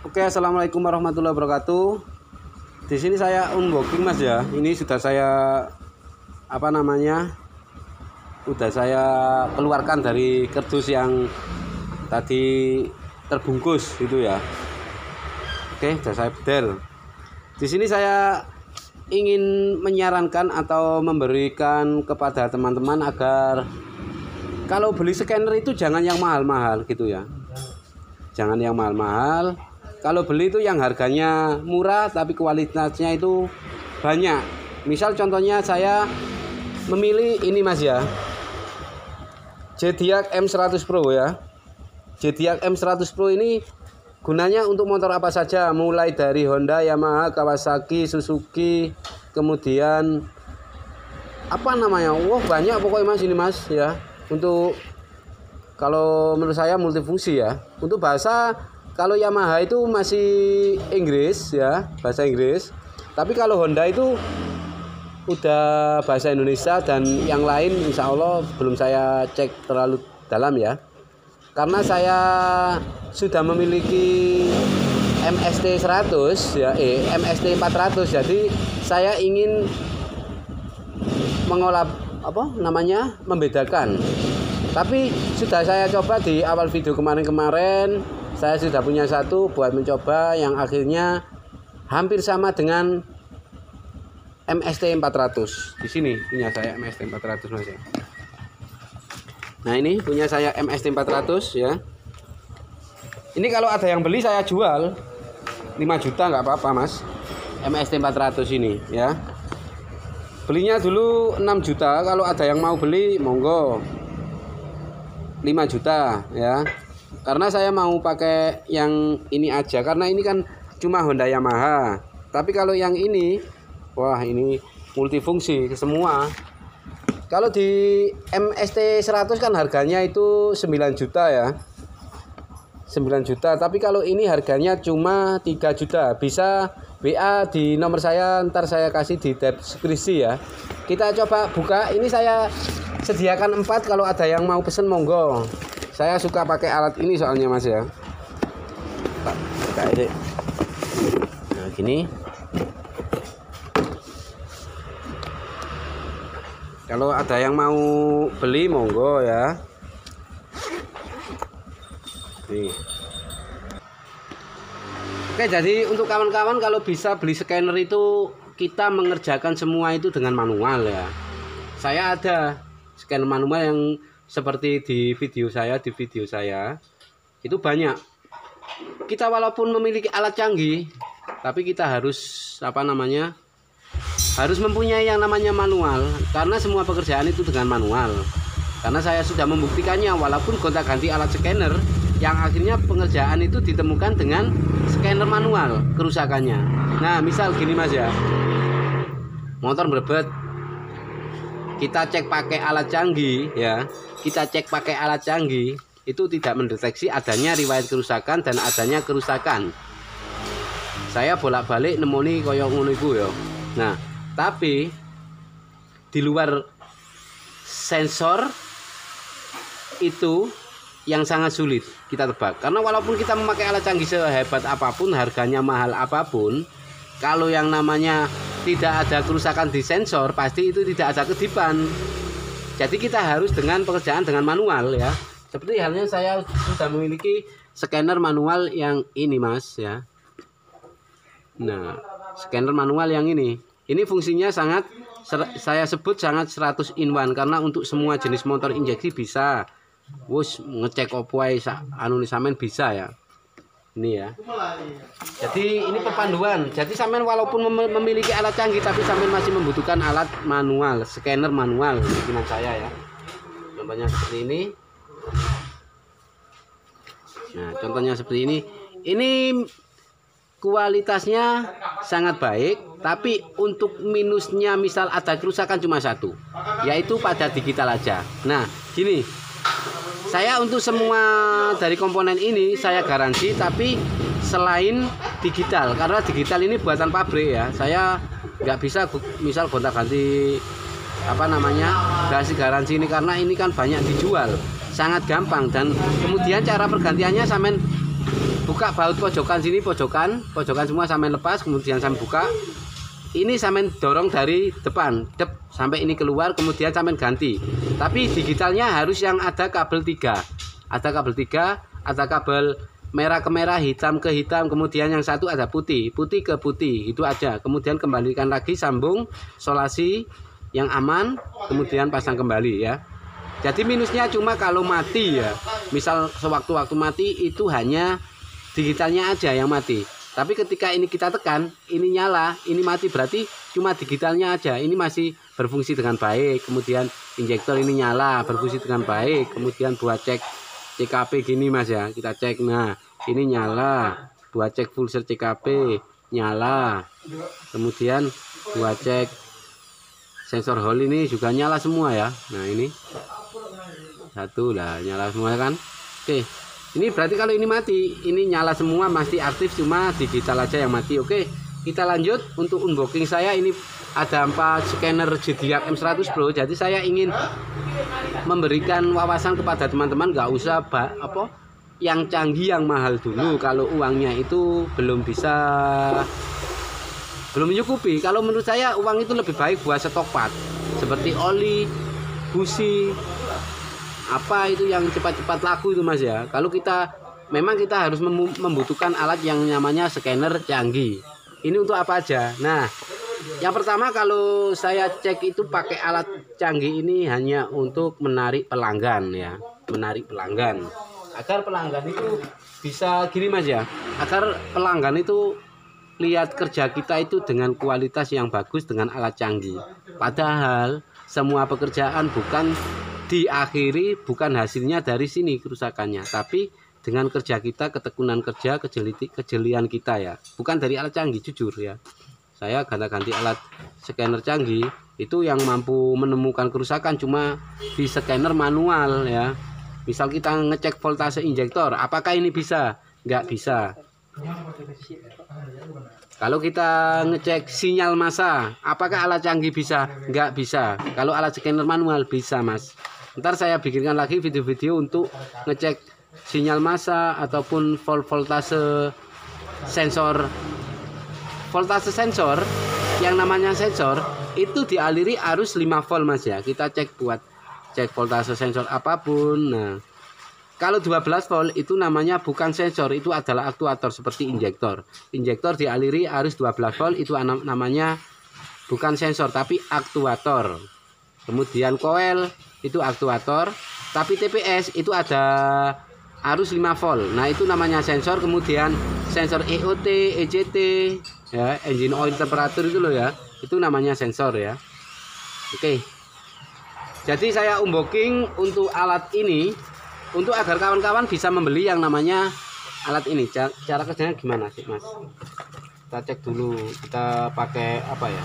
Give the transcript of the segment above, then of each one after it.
Oke, assalamualaikum warahmatullahi wabarakatuh. Di sini saya unboxing mas ya. Ini sudah saya sudah saya keluarkan dari kardus yang tadi terbungkus gitu ya. Oke, sudah saya bedel. Di sini saya ingin menyarankan atau memberikan kepada teman-teman agar kalau beli scanner itu jangan yang mahal-mahal gitu ya. Jangan yang mahal-mahal. Kalau beli itu yang harganya murah tapi kualitasnya itu banyak. Misal contohnya saya memilih ini mas ya, Zodiac M100 Pro ya. Zodiac M100 Pro ini gunanya untuk motor apa saja, mulai dari Honda, Yamaha, Kawasaki, Suzuki, kemudian banyak pokoknya mas ini mas ya. Untuk kalau menurut saya multifungsi ya. Untuk bahasa, kalau Yamaha itu masih Inggris ya, bahasa Inggris. Tapi kalau Honda itu udah bahasa Indonesia, dan yang lain insya Allah belum saya cek terlalu dalam ya. Karena saya sudah memiliki MST 100 ya, MST 400. Jadi saya ingin mengolah membedakan. Tapi sudah saya coba di awal video kemarin-kemarin. Saya sudah punya satu buat mencoba yang akhirnya hampir sama dengan MST 400. Di sini punya saya MST 400 mas ya. Nah ini punya saya MST 400 ya. Ini kalau ada yang beli saya jual 5 juta nggak apa-apa mas. MST 400 ini ya. Belinya dulu 6 juta. Kalau ada yang mau beli monggo 5 juta ya. Karena saya mau pakai yang ini aja, karena ini kan cuma Honda Yamaha. Tapi kalau yang ini, wah ini multifungsi semua. Kalau di MST 100 kan harganya itu 9 juta ya, 9 juta. Tapi kalau ini harganya cuma 3 juta. Bisa WA di nomor saya, ntar saya kasih di deskripsi ya. Kita coba buka. Ini saya sediakan 4, kalau ada yang mau pesen monggo. Saya suka pakai alat ini soalnya mas ya. Kayak ini. Nah gini. Kalau ada yang mau beli monggo ya. Nih. Oke, jadi untuk kawan-kawan kalau bisa beli scanner itu kita mengerjakan semua itu dengan manual ya. Saya ada scanner manual yang seperti di video saya itu banyak. Kita walaupun memiliki alat canggih, tapi kita harus harus mempunyai yang namanya manual, karena semua pekerjaan itu dengan manual. Karena saya sudah membuktikannya, walaupun gonta-ganti alat scanner, yang akhirnya pengerjaan itu ditemukan dengan scanner manual kerusakannya. Nah misal gini mas ya, motor berbet, kita cek pakai alat canggih ya, kita cek pakai alat canggih itu tidak mendeteksi adanya riwayat kerusakan dan adanya kerusakan. Saya bolak-balik nemoni koyo ngono iku ya. Nah, tapi di luar sensor itu yang sangat sulit kita tebak. Karena walaupun kita memakai alat canggih sehebat apapun, harganya mahal apapun, kalau yang namanya tidak ada kerusakan di sensor, pasti itu tidak ada kedipan. Jadi kita harus dengan pekerjaan dengan manual ya. Seperti halnya saya sudah memiliki scanner manual yang ini mas ya. Nah, scanner manual yang ini fungsinya sangat, saya sebut sangat 100 in 1, karena untuk semua jenis motor injeksi bisa. Wus ngecek opo ae sampean bisa ya. Ini ya. Jadi ini perpanduan. Jadi sampean walaupun memiliki alat canggih, tapi sampean masih membutuhkan alat manual, scanner manual bikinan saya ya. Contohnya seperti ini. Nah, contohnya seperti ini. Ini kualitasnya sangat baik, tapi untuk minusnya misal ada kerusakan cuma satu, yaitu pada digital aja. Nah, gini. Saya untuk semua dari komponen ini saya garansi, tapi selain digital, karena digital ini buatan pabrik ya. Saya nggak bisa misal gonta-ganti garansi ini, karena ini kan banyak dijual, sangat gampang. Dan kemudian cara pergantiannya sampean buka baut pojokan sini, pojokan semua sampai lepas, kemudian sampai buka. Ini sampai dorong dari depan, sampai ini keluar, kemudian sampai ganti. Tapi digitalnya harus yang ada kabel 3. Ada kabel 3, ada kabel merah ke merah, hitam ke hitam, kemudian yang satu ada putih ke putih, itu aja. Kemudian kembalikan lagi, sambung, solasi yang aman, kemudian pasang kembali ya. Jadi minusnya cuma kalau mati ya, misal sewaktu-waktu mati itu hanya digitalnya aja yang mati. Tapi ketika ini kita tekan, ini nyala, ini mati, berarti cuma digitalnya aja. Ini masih berfungsi dengan baik. Kemudian injektor ini nyala, berfungsi dengan baik. Kemudian buat cek CKP gini mas ya, kita cek. Nah ini nyala, buat cek full set CKP nyala. Kemudian buat cek sensor hall ini juga nyala semua ya. Nah ini satu lah, nyala semua kan. Oke, ini berarti kalau ini mati, ini nyala semua, masih aktif, cuma digital aja yang mati. Oke, kita lanjut untuk unboxing saya. Ini ada 4 scanner Zodiac M100 Pro. Jadi saya ingin memberikan wawasan kepada teman-teman, nggak usah yang canggih, yang mahal dulu kalau uangnya itu belum mencukupi. Kalau menurut saya uang itu lebih baik buat stok part seperti oli, busi, apa itu yang cepat-cepat laku itu mas ya. Kalau memang kita harus membutuhkan alat yang namanya scanner canggih. Ini untuk apa aja? Nah, yang pertama kalau saya cek itu pakai alat canggih ini hanya untuk menarik pelanggan ya, menarik pelanggan. Agar pelanggan itu bisa gini mas ya, agar pelanggan itu lihat kerja kita itu dengan kualitas yang bagus dengan alat canggih. Padahal semua pekerjaan bukan diakhiri, bukan hasilnya dari sini kerusakannya, tapi dengan kerja kita, ketekunan kerja, kejelian kita ya, bukan dari alat canggih. Jujur ya, saya ganti alat scanner canggih itu yang mampu menemukan kerusakan cuma di scanner manual ya. Misal kita ngecek voltase injektor, apakah ini bisa? Nggak bisa. Kalau kita ngecek sinyal massa, apakah alat canggih bisa? Nggak bisa. Kalau alat scanner manual bisa mas. Ntar saya bikinkan lagi video-video untuk ngecek sinyal massa ataupun voltase sensor. Voltase sensor, yang namanya sensor itu dialiri arus 5 volt mas ya. Kita cek buat cek voltase sensor apapun. Nah, kalau 12 volt itu namanya bukan sensor, itu adalah aktuator seperti injektor. Injektor dialiri arus 12 volt itu namanya bukan sensor tapi aktuator. Kemudian coil itu aktuator, tapi TPS itu ada arus 5 volt. Nah, itu namanya sensor. Kemudian sensor EOT, ECT ya, engine oil temperature itu loh ya. Itu namanya sensor ya. Oke. Jadi saya unboxing untuk alat ini untuk agar kawan-kawan bisa membeli yang namanya alat ini. Cara kerjanya gimana sih, Mas? Kita cek dulu, kita pakai apa ya?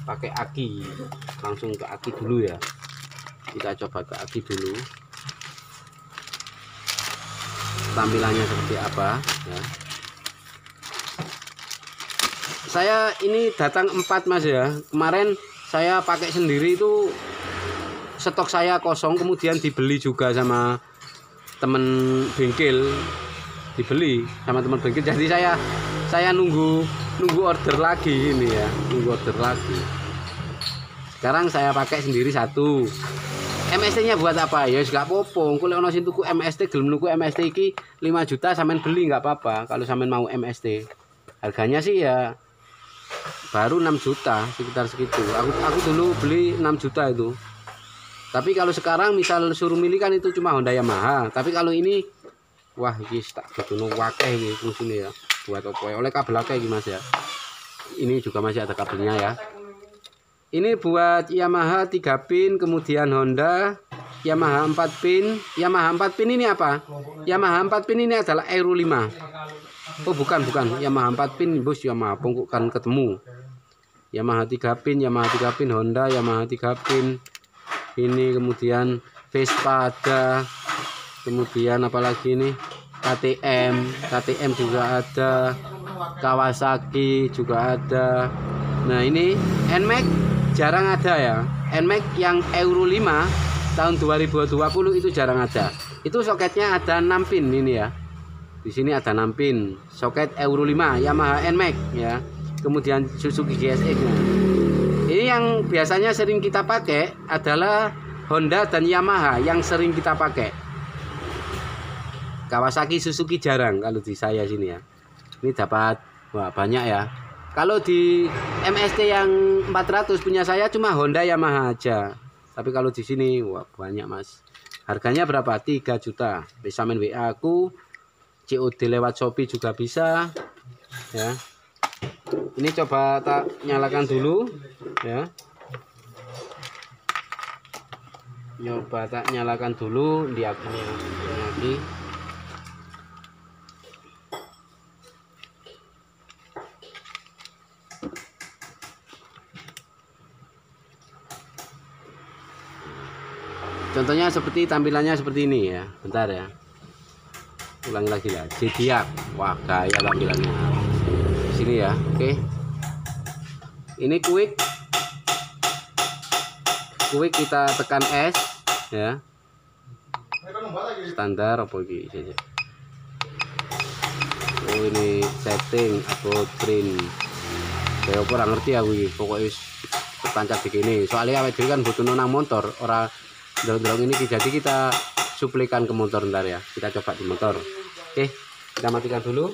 Pakai aki. Langsung ke aki dulu ya. Kita coba ke aki dulu. Tampilannya seperti apa ya. Saya ini datang 4 mas ya. Kemarin saya pakai sendiri itu stok saya kosong, kemudian dibeli juga sama temen bengkel, dibeli sama teman bengkel. Jadi saya nunggu order lagi ini ya, nunggu order lagi. Sekarang saya pakai sendiri 1. MST nya buat apa ya? Gak apa-apa. Kalau ono sing tuku MST, gelem nuku MST iki 5 juta sampean beli nggak apa-apa. Kalau sampean mau MST, harganya sih ya baru 6 juta sekitar segitu. Aku dulu beli 6 juta itu. Tapi kalau sekarang misal suruh milih kan itu cuma Honda Yamaha. Tapi kalau ini wah iki tak betuno wakeh iki fungsine ya. Buat opo oleh kabel akeh iki Mas ya. Ini juga masih ada kabelnya ya. Ini buat Yamaha 3 pin, kemudian Honda Yamaha 4 pin. Yamaha 4 pin ini apa? Yamaha 4 pin ini adalah Euro 5. Oh bukan Yamaha 4 pin bos, Yamaha pongkukan ketemu. Yamaha 3 pin, Yamaha 3 pin, Honda Yamaha 3 pin. Ini kemudian Vespa ada. Kemudian apalagi ini? KTM juga ada. Kawasaki juga ada. Nah, ini NMAX jarang ada ya. NMAX yang Euro 5 tahun 2020 itu jarang ada. Itu soketnya ada 6 pin ini ya. Di sini ada 6 pin, soket Euro 5 Yamaha NMAX ya. Kemudian Suzuki GSX. Ini yang biasanya sering kita pakai adalah Honda dan Yamaha yang sering kita pakai. Kawasaki, Suzuki jarang kalau di saya sini ya. Ini dapat wah banyak ya. Kalau di MST yang 400 punya saya cuma Honda Yamaha aja. Tapi kalau di sini wah banyak mas. Harganya berapa? 3 juta. Bisa main WA aku, COD lewat Shopee juga bisa. Ya. Ini coba tak nyalakan dulu ya. Nyoba tak nyalakan dulu di lagi. Contohnya seperti tampilannya seperti ini ya. Bentar ya. Ulangi lagi lah. Zodiac. Wah, gaya tampilannya. Di sini ya. Oke. Ini quick. Quick kita tekan S ya. Standar apa iki? Oh, ini setting upload print. Saya kurang ngerti aku iki. Pokoknya tertancap di sini. Soalnya awake dhewe kan butuh nang motor, ora dorong ini, jadi kita suplikan ke motor. Ntar ya kita coba di motor. Oke, kita matikan dulu,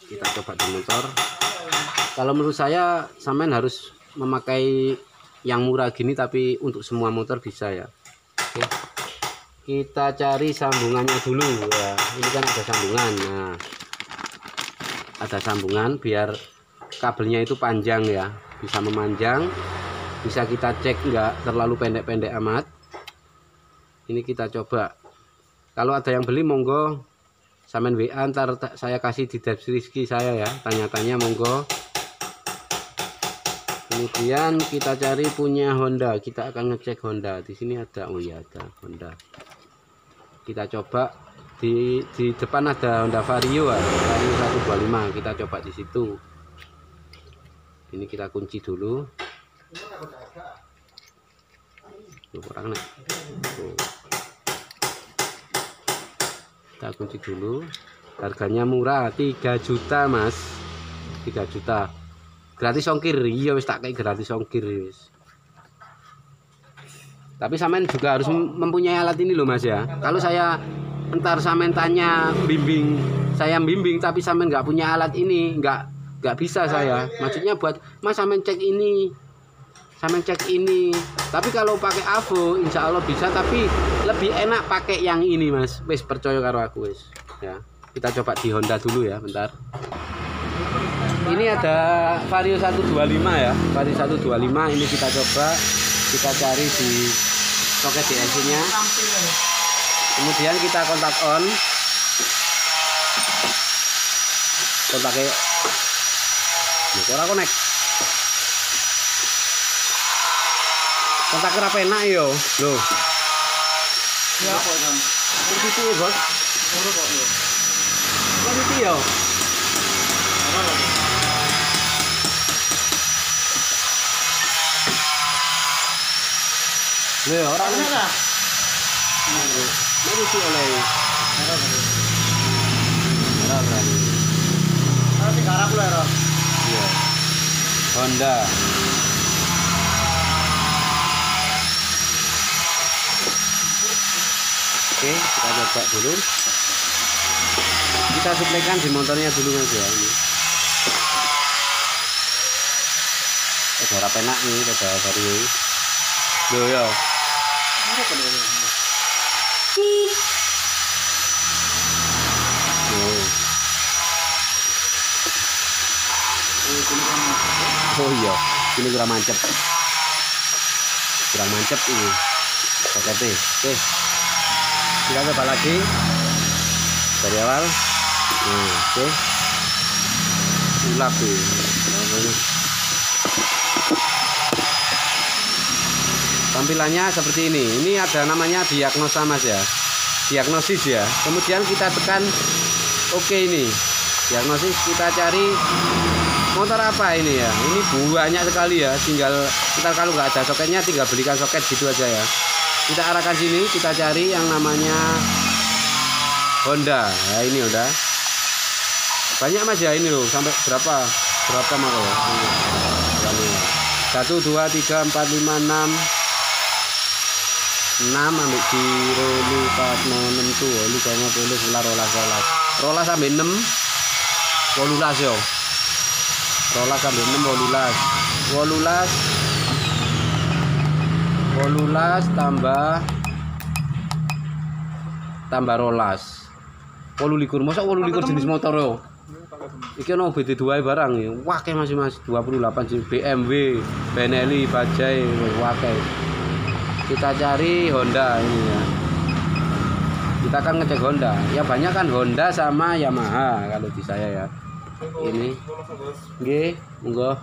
kita coba di motor. Kalau menurut saya sampean harus memakai yang murah gini, tapi untuk semua motor bisa ya. Oke, kita cari sambungannya dulu ya. Ini kan ada sambungan. Nah, ada sambungan biar kabelnya itu panjang ya, bisa memanjang. Bisa kita cek nggak terlalu pendek-pendek amat. Ini kita coba. Kalau ada yang beli monggo sampean WA, ntar saya kasih di deskripsi saya ya. Tanya-tanya monggo. Kemudian kita cari punya Honda. Kita akan ngecek Honda. Di sini ada, oh iya ada Honda. Kita coba di depan ada Honda Vario ya. Vario 125. Kita coba di situ. Ini kita kunci dulu. Kurang nih. Kita kunci dulu. Harganya murah, 3 juta mas. 3 juta gratis ongkir. Iya wis tak kayak gratis ongkir wis. Tapi sampean juga harus mempunyai alat ini loh mas ya. Kalau saya entar sampean tanya bimbing, saya bimbing tapi sampean nggak punya alat ini, nggak bisa saya. Maksudnya buat mas sampean cek ini, sampean cek ini. Tapi kalau pakai Avo insya Allah bisa, tapi lebih enak pakai yang ini mas. Wis percaya karo aku wis ya. Kita coba di Honda dulu ya, bentar. Ini ada Vario 125 ya. Vario 125 ini kita coba, kita cari di soket DLC nya. Kemudian kita kontak on. Kontaknya ora connect. Kontak kenapa enak yo? Loh. Ya kok kan. Seperti itu, Bos. Ora kok yo. Seperti itu yo. Lho, ora ana. Mari sih oleh. Ora. Ora sing garap lho, Ro. Iya. Honda. Oke, kita coba dulu. Kita suplaikan di motornya dulu mas ya ini. Udah enak nih, udah Vario. Loh ya. Oh iya, ini kurang mancep. Kurang mancep ini. Oke. Kita coba lagi dari awal. Oke. Ulap tuh. Tampilannya seperti ini. Ini ada namanya diagnosa mas ya. Diagnosis ya. Kemudian kita tekan oke ini. Diagnosis, kita cari motor apa ini ya. Ini banyak sekali ya. Tinggal kita kalau nggak ada soketnya, tinggal belikan soket gitu aja ya. Kita arahkan sini, kita cari yang namanya Honda. Nah, ini Honda. Banyak Mas ya ini loh, sampai berapa malah ya? 1 2 3 4 5 6 ambek kiro lipat 6 tuh oli kayaknya boleh rolas sampai 6 wolulas yo. Rolas sampai 6 wolulas tambah rolas 18. Masa 18 jenis motor yo. Iki ono BD2 barang ya. Wah kayak Mas 28 jenis BMW, Benelli, Bajaj, wah kayak. Kita cari Honda ini ya. Kita akan ngecek Honda. Ya banyak kan Honda sama Yamaha kalau di saya ya. Ini. Nggih, monggo.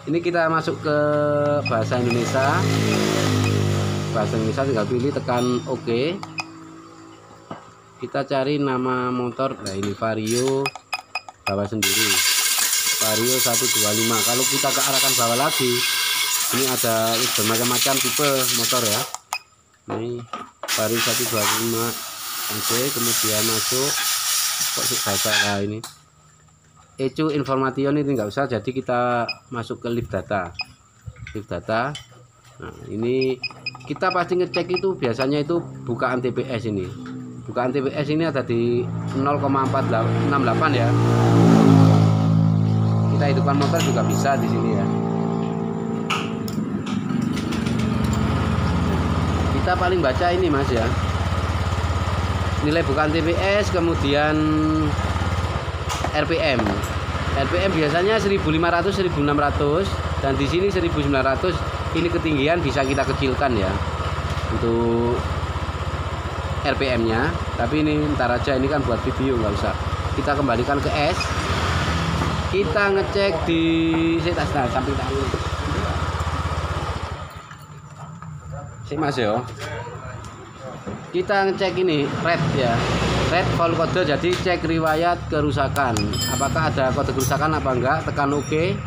Ini kita masuk ke bahasa Indonesia. Bahasa Indonesia tinggal pilih tekan OK. Kita cari nama motor. Nah, ini Vario bawah sendiri. Vario 125. Kalau kita ke arahkan bawah lagi, ini ada bermacam-macam tipe motor ya. Ini Vario 125 oke, kemudian masuk kok bahasa lah ini ECU information ini enggak usah, jadi kita masuk ke live data. Nah ini kita pasti ngecek itu biasanya itu bukaan TPS ini. Bukaan TPS ini ada di 0,468 ya. Kita hidupkan motor juga bisa di sini ya. Kita paling baca ini Mas ya, nilai bukaan TPS, kemudian RPM biasanya 1500 1600 dan di sini 1900. Ini ketinggian bisa kita kecilkan ya untuk RPM nya, tapi ini ntar aja, ini kan buat video nggak usah. Kita kembalikan ke S, kita ngecek di samping tangan sih Mas yo. Kita ngecek ini red ya, red full kode, jadi cek riwayat kerusakan, apakah ada kode kerusakan apa enggak, tekan OK.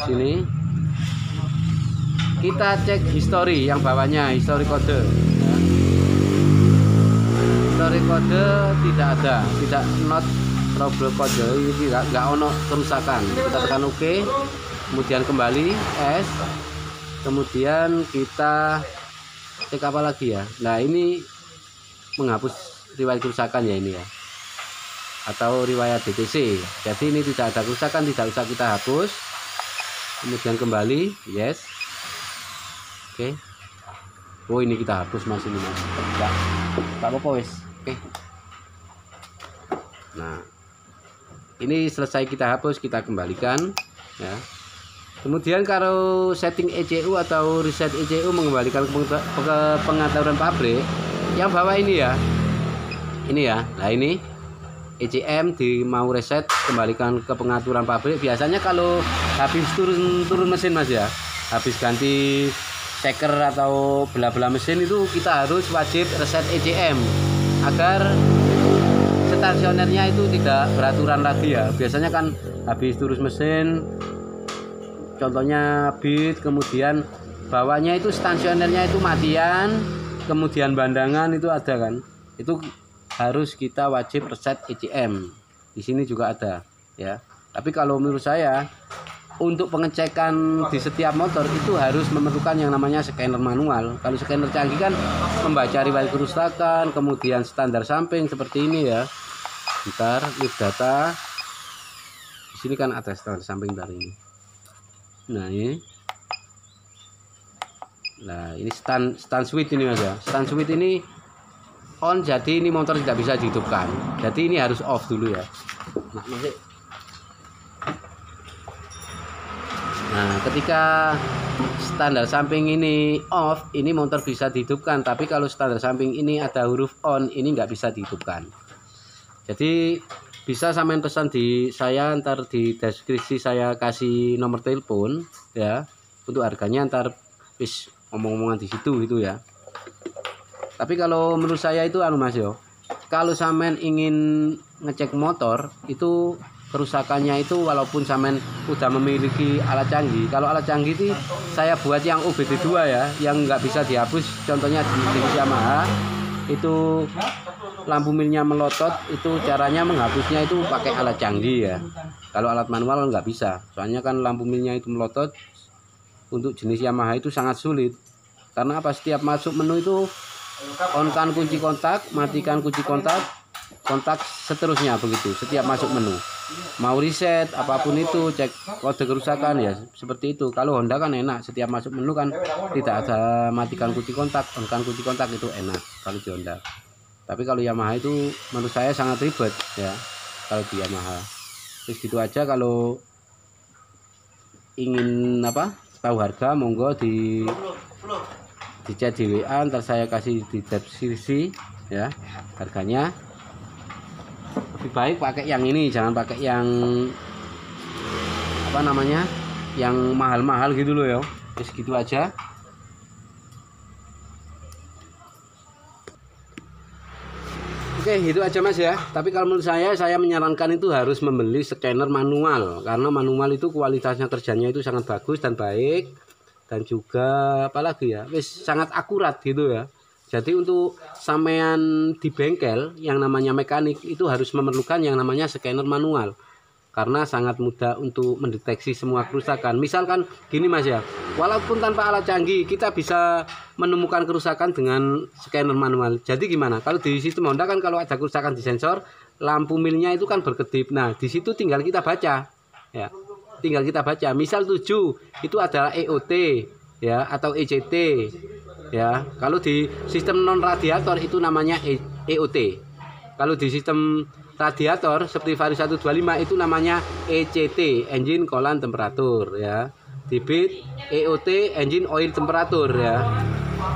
Sini kita cek history yang bawahnya, history kode ya. History kode tidak ada, tidak not trouble kode, ini enggak ono kerusakan. Kita tekan OK, kemudian kembali S, kemudian kita cek apa lagi ya. Nah ini menghapus riwayat kerusakan ya ini ya, atau riwayat DTC. Jadi ini tidak ada kerusakan, tidak usah kita hapus. Kemudian kembali yes. Oke. Oh ini kita hapus Mas, ini Mas. Enggak apa-apa wes. Oke. Nah ini selesai kita hapus, kita kembalikan ya. Kemudian kalau setting ECU atau reset ECU mengembalikan ke pengaturan pabrik, yang bawah ini ya. Ini ya. Nah ini ECM di mau reset, kembalikan ke pengaturan pabrik. Biasanya kalau habis turun mesin Mas ya, habis ganti checker atau belah-belah mesin itu kita harus wajib reset ECM agar stasionernya itu tidak beraturan lagi ya. Biasanya kan habis turun mesin, contohnya beat, kemudian bawahnya itu stasionernya itu matian, kemudian bandangan itu ada kan, itu harus kita wajib reset ECM. Di sini juga ada ya. Tapi kalau menurut saya untuk pengecekan di setiap motor itu harus memerlukan yang namanya scanner manual. Kalau scanner canggih kan membaca riwayat kerusakan, kemudian standar samping seperti ini ya. Bentar, live data. Di sini kan ada standar samping dari ini. Nah ini. Nah ini stand switch ini Mas ya. Stand switch ini on, jadi ini motor tidak bisa dihidupkan. Jadi ini harus off dulu ya. Nah ketika standar samping ini off, ini motor bisa dihidupkan. Tapi kalau standar samping ini ada huruf on, ini nggak bisa dihidupkan. Jadi bisa sampean pesan di saya, ntar di deskripsi saya kasih nomor telepon ya, untuk harganya ntar wis omong-omongan di situ itu ya. Tapi kalau menurut saya itu anu Mas yo, kalau sampean ingin ngecek motor itu kerusakannya itu, walaupun sampean udah memiliki alat canggih, kalau alat canggih itu saya buat yang OBD2 ya, yang nggak bisa dihapus, contohnya di Yamaha itu lampu milnya melotot, itu caranya menghapusnya itu pakai alat canggih ya. Kalau alat manual nggak bisa, soalnya kan lampu milnya itu melotot. Untuk jenis Yamaha itu sangat sulit, karena apa, setiap masuk menu itu on-kan kunci kontak, matikan kunci kontak, kontak seterusnya begitu setiap masuk menu. Mau reset apapun itu, cek kode kerusakan ya seperti itu. Kalau Honda kan enak, setiap masuk menu kan tidak ada matikan kunci kontak, on-kan kunci kontak, itu enak kalau di Honda. Tapi kalau Yamaha itu menurut saya sangat ribet ya kalau di Yamaha. Terus gitu aja. Kalau ingin tahu harga, monggo di chat di WA, ntar saya kasih di deskripsi ya harganya. Lebih baik pakai yang ini, jangan pakai yang yang mahal-mahal gitu loh ya. Terus gitu aja. Oke, itu aja Mas ya. Tapi kalau menurut saya menyarankan itu harus membeli scanner manual, karena manual itu kualitasnya kerjanya itu sangat bagus dan baik, dan juga apalagi ya, sangat akurat gitu ya. Jadi untuk sampean di bengkel yang namanya mekanik itu harus memerlukan yang namanya scanner manual, karena sangat mudah untuk mendeteksi semua kerusakan. Misalkan gini Mas ya, walaupun tanpa alat canggih kita bisa menemukan kerusakan dengan scanner manual. Jadi gimana? Kalau di sistem Honda kan kalau ada kerusakan di sensor, lampu milnya itu kan berkedip. Nah, di situ tinggal kita baca. Ya. Tinggal kita baca. Misal 7 itu adalah EOT ya atau ECT ya. Kalau di sistem non radiator itu namanya EOT. Kalau di sistem radiator seperti Vario 125 itu namanya ECT, engine coolant temperatur ya. Di bit EOT, engine oil temperatur ya.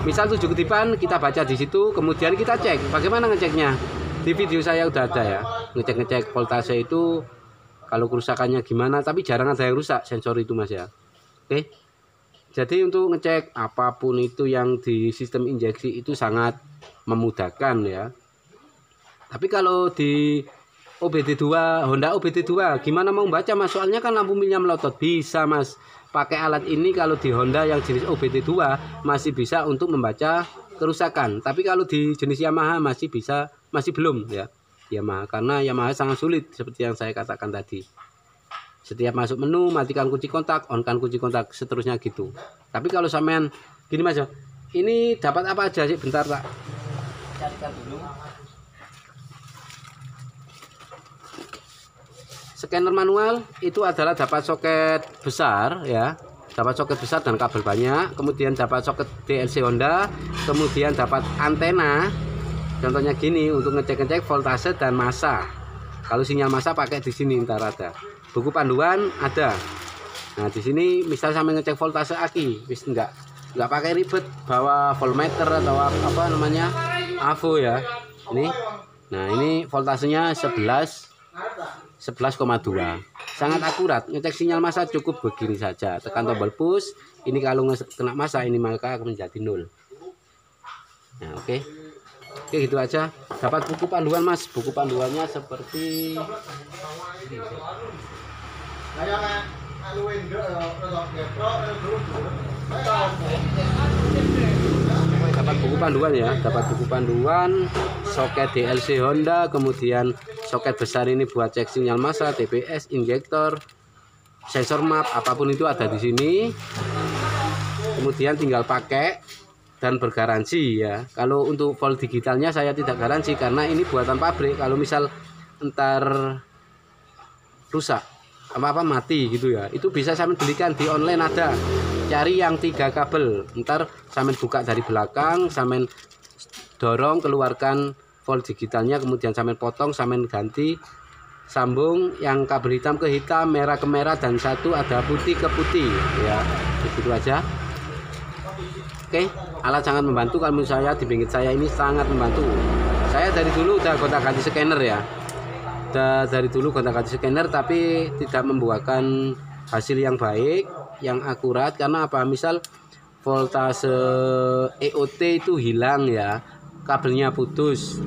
Misal 7 kedipan kita baca di situ, kemudian kita cek. Bagaimana ngeceknya? Di video saya udah ada ya. Ngecek voltase itu kalau kerusakannya gimana, tapi jarang ada yang rusak sensor itu Mas ya. Oke. Jadi untuk ngecek apapun itu yang di sistem injeksi itu sangat memudahkan ya. Tapi kalau di OBD2, Honda OBD2 gimana mau baca Mas? Soalnya kan lampu milnya melotot. Bisa Mas, pakai alat ini kalau di Honda yang jenis OBD2 masih bisa untuk membaca kerusakan. Tapi kalau di jenis Yamaha masih belum ya. Yamaha, karena Yamaha sangat sulit seperti yang saya katakan tadi. Setiap masuk menu matikan kunci kontak, on-kan kunci kontak, seterusnya gitu. Tapi kalau sampean gini Mas, ini dapat apa aja sih? Bentar Pak, carikan dulu. Scanner manual itu adalah dapat soket besar ya, dapat soket besar dan kabel banyak, kemudian dapat soket DLC Honda, kemudian dapat antena. Contohnya gini untuk ngecek voltase dan massa. Kalau sinyal massa pakai di sini ntar ada. Buku panduan ada. Nah di sini misal sampai ngecek voltase aki, nggak pakai ribet bawa voltmeter atau AVO ya. Ini, nah ini voltasenya 11,2, sangat akurat. Ngecek sinyal massa cukup begini saja, tekan tombol push. Ini kalau kena massa ini maka akan menjadi 0. Nah oke, gitu aja. Dapat buku panduan Mas, buku panduannya seperti ini. Dapat buku panduan ya, dapat buku panduan, soket DLC Honda, kemudian soket besar ini buat cek sinyal massa, TPS, injektor, sensor map, apapun itu ada di sini. Kemudian tinggal pakai dan bergaransi ya. Kalau untuk volt digitalnya saya tidak garansi karena ini buatan pabrik. Kalau misal entar rusak mati gitu ya, itu bisa sampean belikan di online ada. Cari yang 3 kabel, ntar sampean buka dari belakang, sampean dorong keluarkan volt digitalnya, kemudian sampean potong, sampean ganti, sambung yang kabel hitam ke hitam, merah ke merah, dan satu ada putih ke putih ya. Begitu aja. Oke, alat sangat membantu. Kalau menurut saya di bengkel saya ini sangat membantu. Saya dari dulu udah gonta-ganti scanner ya. Dari dulu gonta-ganti scanner tapi tidak membuahkan hasil yang baik, yang akurat. Karena apa? Misal voltase EOT itu hilang ya, kabelnya putus.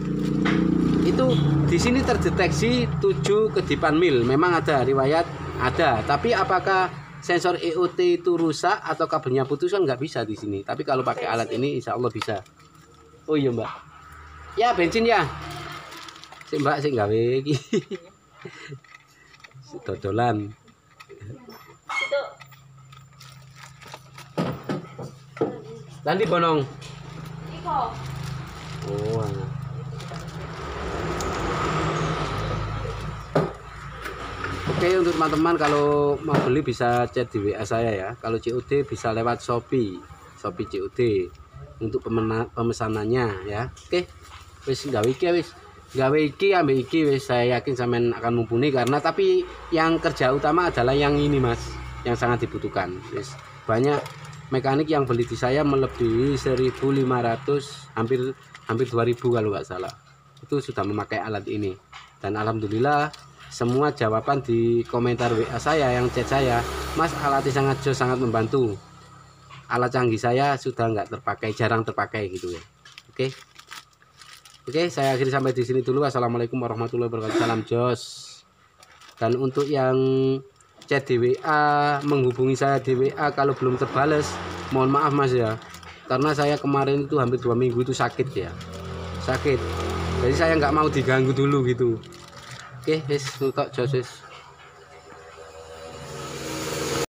Itu di sini terdeteksi 7 kedipan mil. Memang ada riwayat ada, tapi apakah sensor EOT itu rusak atau kabelnya putus kan nggak bisa di sini. Tapi kalau pakai alat ini insya Allah bisa. Oh iya Mbak. Ya bensin ya. Si Mbak sing gawe iki. Dodolan. Nanti bonong. Iko. Oh. Anak. Oke, untuk teman-teman kalau mau beli bisa chat di WA saya ya. Kalau COD bisa lewat Shopee COD untuk pemesanannya ya. Oke. Wis gawe iki wis. Gawe iki ambek iki wis saya yakin sampean akan mumpuni karena tapi yang kerja utama adalah yang ini Mas, yang sangat dibutuhkan. Wis banyak mekanik yang beli di saya melebihi 1.500 hampir 2.000 kalau nggak salah. Itu sudah memakai alat ini. Dan alhamdulillah semua jawaban di komentar WA saya yang chat saya, Mas alatnya sangat jos, sangat membantu. Alat canggih saya sudah nggak terpakai, jarang terpakai gitu ya. Oke, saya akhiri sampai di sini dulu. Wassalamualaikum warahmatullahi wabarakatuh. Salam jos. Dan untuk yang chat di WA, menghubungi saya di WA kalau belum terbales, mohon maaf Mas ya. Karena saya kemarin itu hampir 2 minggu itu sakit ya. Sakit. Jadi saya nggak mau diganggu dulu gitu. Oke, wis tutok jos wis.